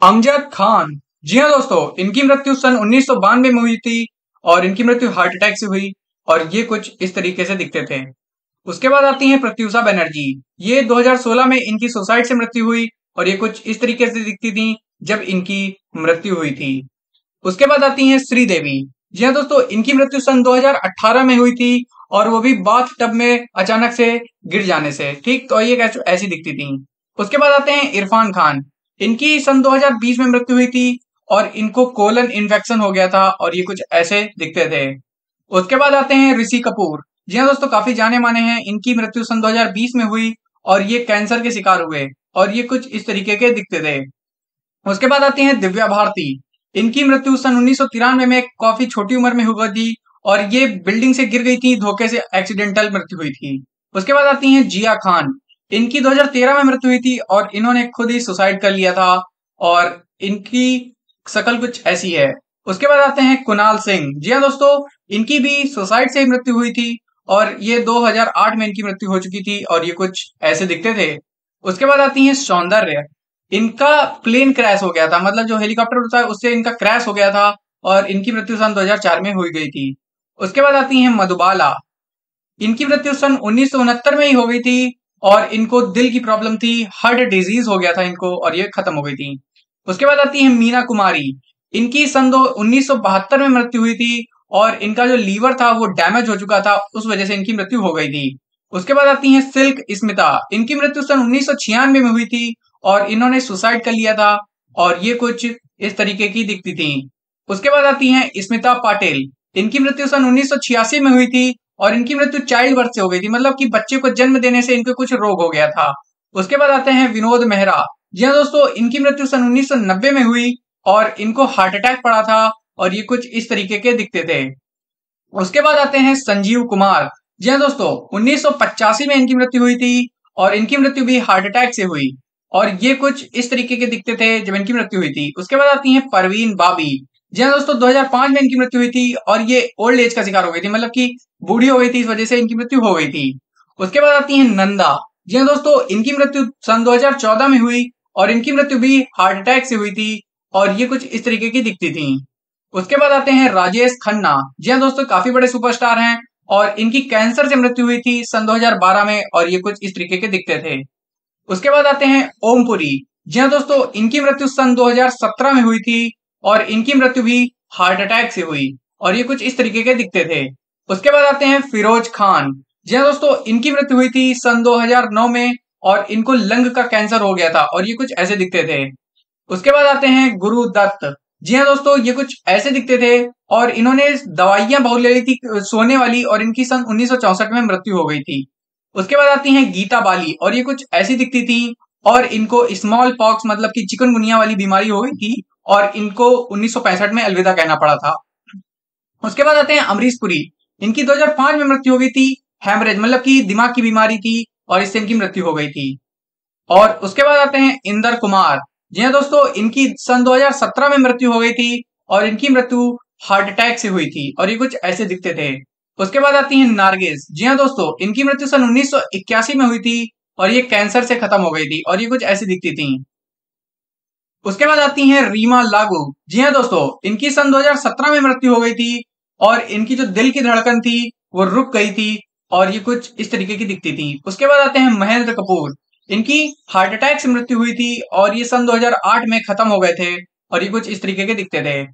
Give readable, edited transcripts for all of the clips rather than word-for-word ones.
अमजद खान। जी हाँ दोस्तों, इनकी मृत्यु सन 1992 में हुई थी और इनकी मृत्यु हार्ट अटैक से हुई और ये कुछ इस तरीके से दिखते थे। उसके बाद आती हैं प्रत्यूषा बनर्जी। ये 2016 में इनकी सुसाइड से मृत्यु हुई और ये कुछ इस तरीके से दिखती थी जब इनकी मृत्यु हुई थी। उसके बाद आती हैं श्रीदेवी। जी हाँ दोस्तों, इनकी मृत्यु सन 2018 में हुई थी और वो भी बाथ टब में अचानक से गिर जाने से। ठीक, तो ये ऐसी दिखती थी। उसके बाद आते हैं इरफान खान। इनकी सन 2020 में मृत्यु हुई थी और इनको कोलन इन्फेक्शन हो गया था और ये कुछ ऐसे दिखते थे। उसके बाद आते हैं ऋषि कपूर। जी हाँ दोस्तों, काफी जाने माने हैं। इनकी मृत्यु सन 2020 में हुई और ये कैंसर के शिकार हुए और ये कुछ इस तरीके के दिखते थे। उसके बाद आती हैं दिव्या भारती। इनकी मृत्यु सन 1993 में काफी छोटी उम्र में हो गई थी और ये बिल्डिंग से गिर गई थी, धोखे से एक्सीडेंटल मृत्यु हुई थी। उसके बाद आती हैं जिया खान। इनकी 2013 में मृत्यु हुई थी और इन्होंने खुद ही सुसाइड कर लिया था और इनकी शक्ल कुछ ऐसी है। उसके बाद आते हैं कुणाल सिंह। जी हाँ दोस्तों, इनकी भी सुसाइड से मृत्यु हुई थी और ये 2008 में इनकी मृत्यु हो चुकी थी और ये कुछ ऐसे दिखते थे। उसके बाद आती हैं सौंदर्य। इनका प्लेन क्रैश हो गया था, मतलब जो हेलीकॉप्टर होता है उससे इनका क्रैश हो गया था और इनकी मृत्यु सन 2004 में हो गई थी। उसके बाद आती हैं मधुबाला। इनकी मृत्यु सन 1969 में ही हो गई थी और इनको दिल की प्रॉब्लम थी, हार्ट डिजीज हो गया था इनको और ये खत्म हो गई थी। उसके बाद आती है मीना कुमारी। इनकी सन 1972 में मृत्यु हुई थी और इनका जो लीवर था वो डैमेज हो चुका था, उस वजह से इनकी मृत्यु हो गई थी। उसके बाद आती है सिल्क स्मिता। इनकी मृत्यु सन 1996 में हुई थी और इन्होंने सुसाइड कर लिया था और ये कुछ इस तरीके की दिखती थी। उसके बाद आती हैं स्मिता पाटिल। इनकी मृत्यु सन 1986 में हुई थी और इनकी मृत्यु चाइल्ड बर्थ से हो गई थी, मतलब कि बच्चे को जन्म देने से इनको कुछ रोग हो गया था। उसके बाद आते हैं विनोद मेहरा। जी हाँ दोस्तों, इनकी मृत्यु सन 1990 में हुई और इनको हार्ट अटैक पड़ा था और ये कुछ इस तरीके के दिखते थे। उसके बाद आते हैं संजीव कुमार। जी हाँ दोस्तों, 1985 में इनकी मृत्यु हुई थी और इनकी मृत्यु भी हार्ट अटैक से हुई और ये कुछ इस तरीके के दिखते थे जब इनकी मृत्यु हुई थी। उसके बाद आती हैं परवीन बाबी। जी हाँ दोस्तों, 2005 में इनकी मृत्यु हुई थी और ये ओल्ड एज का शिकार हो गई थी, मतलब कि बूढ़ी हो गई थी, इस वजह से इनकी मृत्यु हो गई थी। उसके बाद आती है नंदा। जी हाँ दोस्तों, इनकी मृत्यु सन 2014 में हुई और इनकी मृत्यु भी हार्ट अटैक से हुई थी और ये कुछ इस तरीके की दिखती थी। उसके बाद आते हैं राजेश खन्ना। जी हाँ दोस्तों, काफी बड़े सुपरस्टार हैं और इनकी कैंसर से मृत्यु हुई थी सन 2012 में और ये कुछ इस तरीके के दिखते थे। उसके बाद आते हैं ओमपुरी। जी हाँ दोस्तों, इनकी मृत्यु सन 2017 में हुई थी और इनकी मृत्यु भी हार्ट अटैक से हुई और ये कुछ इस तरीके के दिखते थे। उसके बाद आते हैं फिरोज खान। जी हाँ दोस्तों, इनकी मृत्यु हुई थी सन 2009 में और इनको लंग का कैंसर हो गया था और ये कुछ ऐसे दिखते थे। उसके बाद आते हैं गुरु दत्त। जी हाँ दोस्तों, ये कुछ ऐसे दिखते थे और इन्होंने दवाइयां बहुत ले ली थी सोने वाली और इनकी सन 1964 में मृत्यु हो गई थी। उसके बाद आती हैं गीता बाली और ये कुछ ऐसी दिखती थी और इनको स्मॉल पॉक्स, मतलब कि चिकनगुनिया वाली बीमारी हो गई थी और इनको 1965 में अलविदा कहना पड़ा था। उसके बाद आते हैं अमरीश पुरी। इनकी 2005 में मृत्यु हो गई थी, हेमरेज मतलब कि दिमाग की बीमारी थी और इससे इनकी मृत्यु हो गई थी। और उसके बाद आते हैं इंदर कुमार। जी हाँ दोस्तों, इनकी सन 2017 में मृत्यु हो गई थी और इनकी मृत्यु हार्ट अटैक से हुई थी और ये कुछ ऐसे दिखते थे। उसके बाद आती है नारगिस। जी हाँ दोस्तों, इनकी मृत्यु सन 1981 में हुई थी और ये कैंसर से खत्म हो गई थी और ये कुछ ऐसी दिखती थी। उसके बाद आती हैं रीमा लागू। जी हाँ दोस्तों, इनकी सन 2017 में मृत्यु हो गई थी और इनकी जो दिल की धड़कन थी वो रुक गई थी और ये कुछ इस तरीके की दिखती थी। उसके बाद आते हैं महेंद्र कपूर। इनकी हार्ट अटैक से मृत्यु हुई थी और ये सन 2008 में खत्म हो गए थे और ये कुछ इस तरीके के दिखते थे।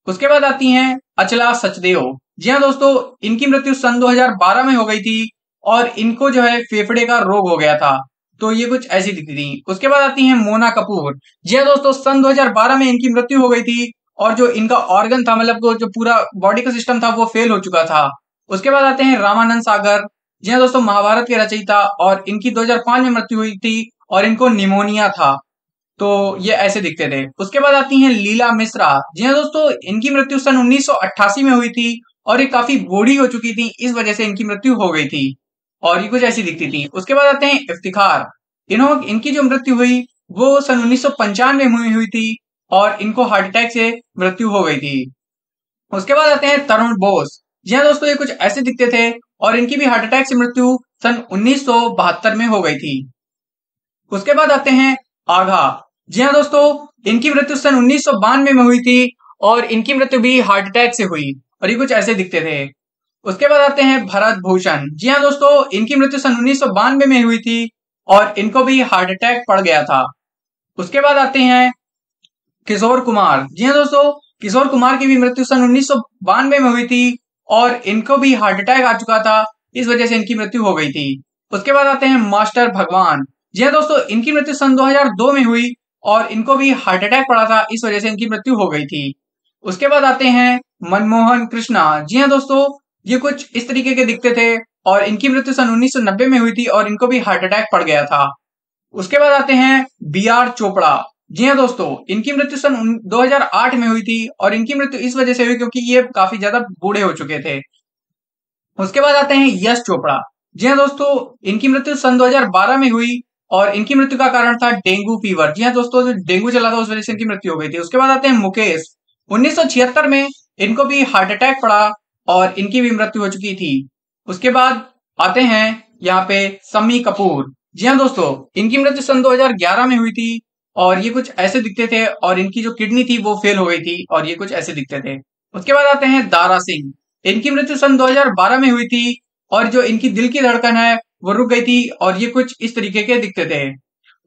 उसके बाद आती हैं अचला सचदेव। जी हाँ दोस्तों, इनकी मृत्यु सन 2012 में हो गई थी और इनको जो है फेफड़े का रोग हो गया था, तो ये कुछ ऐसी दिखती थी। उसके बाद आती हैं मोना कपूर। जी हाँ दोस्तों, सन 2012 में इनकी मृत्यु हो गई थी और जो इनका ऑर्गन था, मतलब जो पूरा बॉडी का सिस्टम था वो फेल हो चुका था। उसके बाद आते हैं रामानंद सागर। जी हाँ दोस्तों, महाभारत के रचयिता और इनकी 2005 में मृत्यु हुई थी और इनको निमोनिया था, तो ये ऐसे दिखते थे। उसके बाद आती हैं लीला मिश्रा। जी हाँ दोस्तों, इनकी मृत्यु सन 1988 में हुई थी और ये काफी बूढ़ी हो चुकी थी, इस वजह से इनकी मृत्यु हो गई थी और ये कुछ ऐसी दिखती थी। उसके बाद आते हैं इफ्तिखार। इनकी जो मृत्यु हुई वो सन 1995 में हुई थी और इनको हार्ट अटैक से मृत्यु हो गई थी। उसके बाद आते हैं तरुण बोस। जी हाँ दोस्तों, ये कुछ ऐसे दिखते थे और इनकी भी हार्ट अटैक से मृत्यु सन 1972 में हो गई थी। उसके बाद आते हैं आघा। जी हाँ दोस्तों, इनकी मृत्यु सन 1992 में हुई थी और इनकी मृत्यु भी हार्ट अटैक से हुई और ये कुछ ऐसे दिखते थे। उसके बाद आते हैं भरत भूषण। जी हाँ दोस्तों, इनकी मृत्यु सन 1992 में हुई थी और इनको भी हार्ट अटैक पड़ गया था। उसके बाद आते हैं किशोर कुमार। जी हाँ दोस्तों, किशोर कुमार की भी मृत्यु सन 1992 में हुई थी और इनको भी हार्ट अटैक आ चुका था, इस वजह से इनकी मृत्यु हो गई थी। उसके बाद आते हैं मास्टर भगवान। जी हाँ दोस्तों, इनकी मृत्यु सन 2002 में हुई और इनको भी हार्ट अटैक पड़ा था, इस वजह से इनकी मृत्यु हो गई थी। उसके बाद आते हैं मनमोहन कृष्णा। जी हाँ दोस्तों, ये कुछ इस तरीके के दिखते थे और इनकी मृत्यु सन 1990 में हुई थी और इनको भी हार्ट अटैक पड़ गया था। उसके बाद आते हैं बी.आर. चोपड़ा। जी हाँ दोस्तों, इनकी मृत्यु सन 2008 में हुई थी और इनकी मृत्यु इस वजह से हुई क्योंकि ये काफी ज्यादा बूढ़े हो चुके थे। उसके बाद आते हैं यश चोपड़ा। जी हाँ दोस्तों, इनकी मृत्यु सन 2012 में हुई और इनकी मृत्यु का कारण था डेंगू फीवर। जी हाँ दोस्तों, जो डेंगू चला था उस वजह से इनकी मृत्यु हो गई थी। उसके बाद आते हैं मुकेश। 1976 में इनको भी हार्ट अटैक पड़ा और इनकी भी मृत्यु हो चुकी थी। उसके बाद आते हैं यहाँ पे शम्मी कपूर। जी हाँ दोस्तों, इनकी मृत्यु सन 2011 में हुई थी और ये कुछ ऐसे दिखते थे और इनकी जो किडनी थी वो फेल हो गई थी और ये कुछ ऐसे दिखते थे। उसके बाद आते हैं दारा सिंह। इनकी मृत्यु सन 2012 में हुई थी और जो इनकी दिल की धड़कन है वो रुक गई थी और ये कुछ इस तरीके के दिखते थे।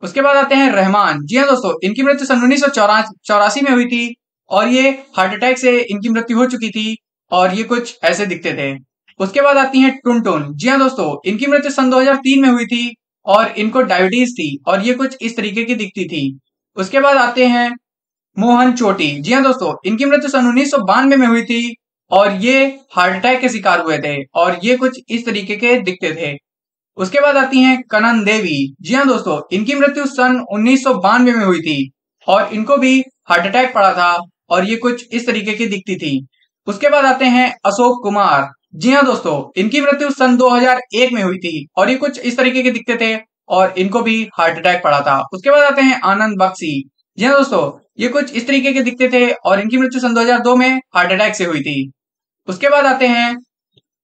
उसके बाद आते हैं रहमान। जी हाँ दोस्तों, इनकी मृत्यु सन 1984 में हुई थी और ये हार्ट अटैक से इनकी मृत्यु हो चुकी थी और ये कुछ ऐसे दिखते थे। उसके बाद आती हैं टुनटुन। जी हाँ दोस्तों, इनकी मृत्यु सन 2003 में हुई थी और इनको डायबिटीज थी और ये कुछ इस तरीके की दिखती थी। उसके बाद आते हैं मोहन चोटी। जी हाँ दोस्तों, इनकी मृत्यु सन 1992 में हुई थी और ये हार्ट अटैक के शिकार हुए थे और ये कुछ इस तरीके के दिखते थे। उसके बाद आती हैं कनन देवी। जी हाँ दोस्तों, इनकी मृत्यु सन 1992 में हुई थी और इनको भी हार्ट अटैक पड़ा था और ये कुछ इस तरीके की दिखती थी। उसके बाद आते हैं अशोक कुमार। जी हाँ दोस्तों, इनकी मृत्यु सन 2001 में हुई थी और ये कुछ इस तरीके के दिखते थे और इनको भी हार्ट अटैक पड़ा था। उसके बाद आते हैं आनंद बख्शी। जी हाँ दोस्तों, ये कुछ इस तरीके के दिखते थे और इनकी मृत्यु सन 2002 में हार्ट अटैक से हुई थी। उसके बाद आते हैं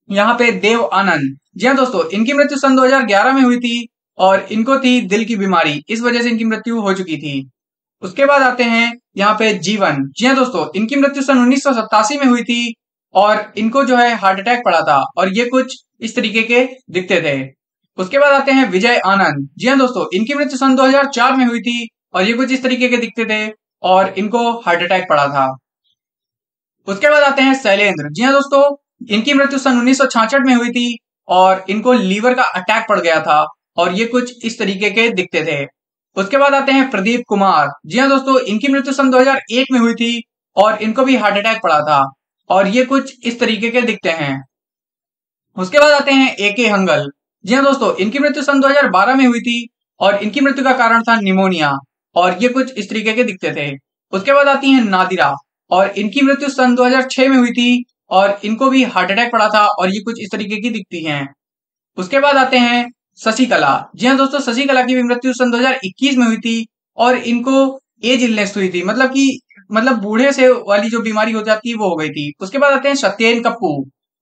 यहाँ पे देव आनंद। जी हाँ दोस्तों, इनकी मृत्यु सन 2011 में हुई थी और इनको थी दिल की बीमारी, इस वजह से इनकी मृत्यु हो चुकी थी। उसके बाद आते हैं यहाँ पे जीवन। जी हाँ दोस्तों, इनकी मृत्यु सन 1987 में हुई थी और इनको जो है हार्ट अटैक पड़ा था और ये कुछ इस तरीके के दिखते थे। उसके बाद आते हैं विजय आनंद। जी हाँ दोस्तों, इनकी मृत्यु सन 2004 में हुई थी और ये कुछ इस तरीके के दिखते थे और इनको हार्ट अटैक पड़ा था। उसके बाद आते हैं शैलेंद्र। जी हाँ दोस्तों, इनकी मृत्यु सन 1966 में हुई थी और इनको लीवर का अटैक पड़ गया था और ये कुछ इस तरीके के दिखते थे। उसके बाद आते हैं प्रदीप कुमार। जी हाँ दोस्तों, इनकी मृत्यु सन 2001 में हुई थी और इनको भी हार्ट अटैक पड़ा था और ये कुछ इस तरीके के दिखते हैं। उसके बाद आते हैं ए.के. हंगल। जी हाँ दोस्तों, इनकी मृत्यु सन 2012 में हुई थी और इनकी मृत्यु का कारण था निमोनिया और ये कुछ इस तरीके के दिखते थे। उसके बाद आती हैं नादिरा और इनकी मृत्यु सन 2006 में हुई थी और इनको भी हार्ट अटैक पड़ा था और ये कुछ इस तरीके की दिखती हैं। उसके बाद आते हैं शशिकला। जी हाँ दोस्तों, शशिकला की भी मृत्यु सन 2021 में हुई थी और इनको एज इलनेस हुई थी, मतलब बूढ़े से वाली जो बीमारी हो जाती है वो हो गई थी। उसके बाद आते हैं सत्येन कप्पू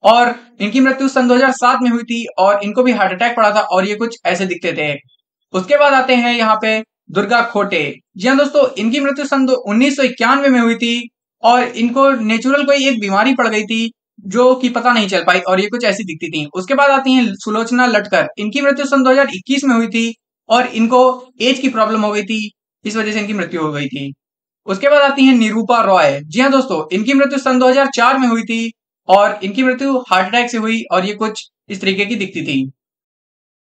और इनकी मृत्यु सन 2007 में हुई थी और इनको भी हार्ट अटैक पड़ा था और ये कुछ ऐसे दिखते थे। उसके बाद आते हैं यहाँ पे दुर्गा खोटे। जी हाँ दोस्तों, इनकी मृत्यु सन 1991 में हुई थी और इनको नेचुरल कोई एक बीमारी पड़ गई थी जो कि पता नहीं चल पाई और ये कुछ ऐसी दिखती थी। उसके बाद आती हैं सुलोचना लटकर। इनकी मृत्यु सन 2021 में हुई थी और इनको एज की प्रॉब्लम हो गई थी, इस वजह से इनकी मृत्यु हो गई थी। उसके बाद आती हैं निरूपा रॉय। जी हाँ दोस्तों, इनकी मृत्यु सन 2004 में हुई थी और इनकी मृत्यु हार्ट अटैक से हुई और ये कुछ इस तरीके की दिखती थी।